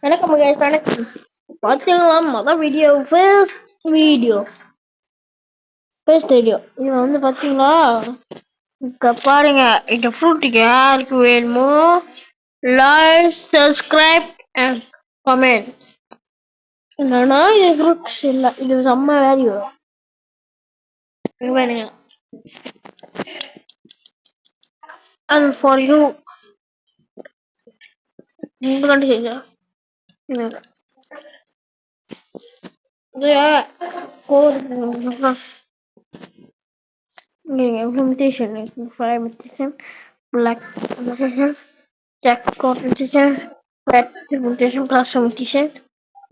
வணக்கம் guys, வணக்கம். பார்த்தீங்களா மொதல் வீடியோ ஃபர்ஸ்ட் வீடியோ இது வந்து பார்த்தீங்களா இங்க பாருங்க. இந்த ஃப்ரூட் யாருக்கு வேணுமோ லைக் சப்ஸ்கிரைப் அண்ட் கமெண்ட். என்னன்னா இது ஃப்ரூட்ஸ் இல்லை, இது செம்ம வேல்யூ. பாருங்க, அண்ட் ஃபார் யூ உங்களுக்கு செய்ய implementation, implementation, black implementation, jack implementation, red implementation, plus implementation,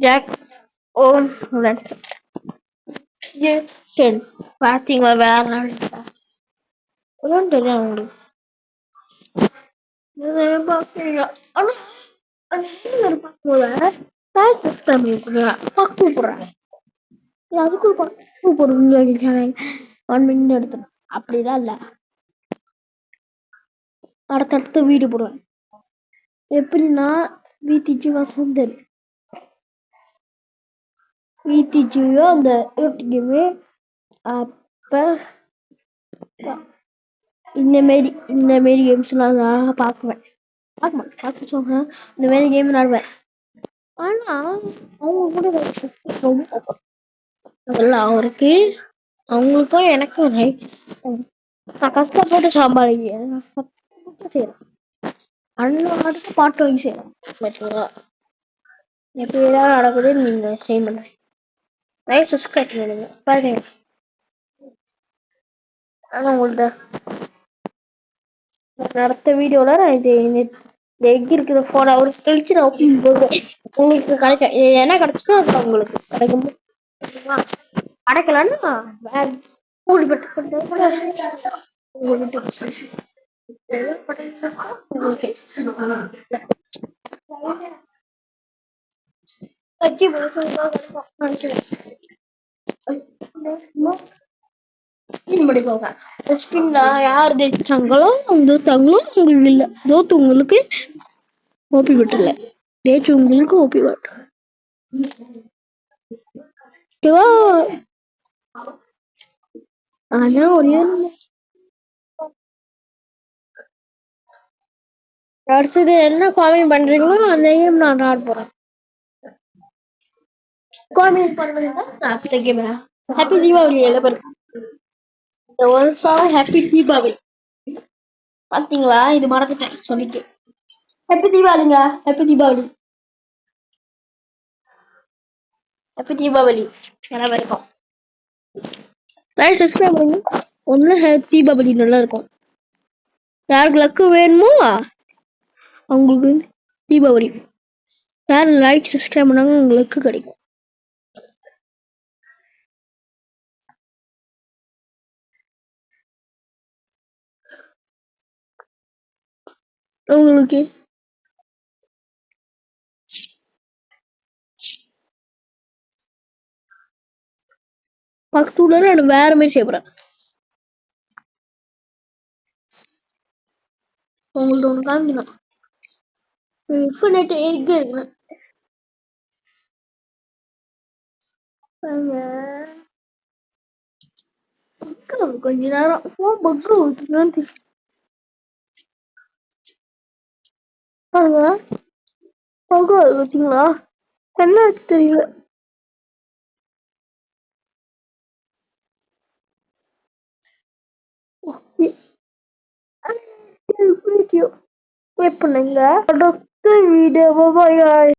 jack own length. பார்த்தீங்களா வேற ஒன்றும் தெரியும் உங்களுக்கு. பார்த்தீங்களா அப்படிதான் இல்ல, அடுத்தடுத்த வீடு போடுவேன். எப்படின்னா வீட்டிஜி வசந்தன் வீட்டிஜியோ அந்த யூடியூபே அப்ப இந்த மாரி கேம்ஸ்லாம் நான் பார்க்குவேன். பார்க்க சொல்றேன், இந்த மாரி கேம் விளாடுவேன். ஆனா அவங்க கூட ரொம்ப அதெல்லாம் அவருக்கு அவங்களுக்கும் எனக்கும் நான் கஷ்டப்பட்டு சம்பாதிக்கிறேன், செய்யறேன். அண்ணன் மட்டும் பாட்டு வாங்கி செய்யலாம். பார்த்தீங்களா எப்படி ஏதாவது நடக்குதுன்னு நீங்க ஸ்ட்ரீம் பண்ணுறேன். லைக் சப்ஸ்கிரைப் பண்ணுங்க பாருங்க. ஆனால் உங்கள்கிட்ட அடுத்த வீடியோல நான் இது எக் இருக்கிற 4 hours கழிச்சு நான் ஓப்பன் போடுவேன். உங்களுக்கு கிடைக்கும், இது என்ன கிடைச்சுன்னா அது உங்களுக்கு கிடைக்கும். கிடைக்கலன்னா வேற கூலி பட்டு யார் ஜெயிச்சாங்களோ உங்களுக்கு இல்ல, தோத்தவங்களுக்கு ஓபி பட்டல, ஜெயிச்சவங்களுக்கு ஓபி பட்டு. ஆனா ஒரே அடுத்தது என்ன காமெண்ட் பண்றீங்களோ அந்த கேம் நான் ஆட போறேன். காமெண்ட் பண்ணுங்க. அடுத்த கேம் ஹாப்பி தீபாவளி எல்லா பேருக்கும். ஒரு சாங் ஹாப்பி தீபாவளி. பாத்தீங்களா, இது மறந்துட்டேன் சொல்லிட்டு. ஹாப்பி தீபாவளிங்க, ஹாப்பி தீபாவளி, ஹாப்பி தீபாவளி நல்லா இருக்கும். லைக் சப்ஸ்கிரைப் பண்ணுங்க. ஒன்னு ஹாப்பி தீபாவளி நல்லா இருக்கும். யாருக்கு லக்கு வேணுமோ அவங்களுக்கு தீபாவளி, யார் லைக் சப்ஸ்கிரைப் பண்ணாங்க உங்களுக்கு கிடைக்கும். உங்களுக்கு பக்கத்துல நான் வேற மாதிரி செய்யப்படுறேன். உங்களுக்கு ஒன்று காமிக்கணும். இன்ஃபினிட் எக் இருக்கு கொஞ்ச நேரம் பக்கு பார்த்தீங்களா, என்ன தெரியல. வீடியோ பண்ணுங்க, அடுத்த வீடியோ. பாய்.